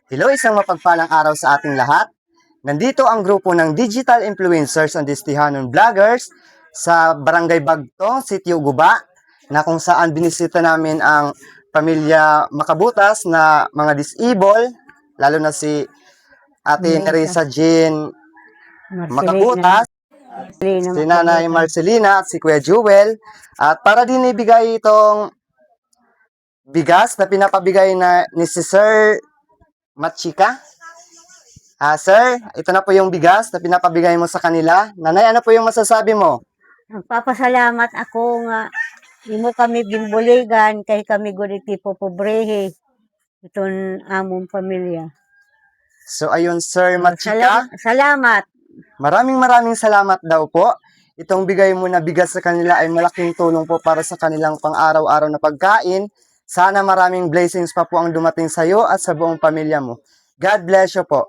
Hello, isang mapagpalang araw sa ating lahat. Nandito ang grupo ng Digital Influencers and Distihanon Vloggers sa Barangay Bagto, Sitio Guba, na kung saan binisita namin ang pamilya Makabutas na mga disable, lalo na si Ate Nerissa Jean Makabutas, si Nanay Marcelina at si Kuya Jewel. At para din ibigay itong bigas na pinapabigay ni si Sir Machika. Sir, ito na po yung bigas na pinapabigay mo sa kanila. Nanay, ano po yung masasabi mo? Nagpapasalamat ako nga imo kami gimbuligan kay kami gud tipo pobrehe iton among pamilya. So ayun, Sir Machika, Salamat. maraming salamat daw po. Itong bigay mo na bigas sa kanila ay malaking tulong po para sa kanilang pang-araw-araw na pagkain. Sana maraming blessings pa po ang dumating sa iyo at sa buong pamilya mo. God bless you po.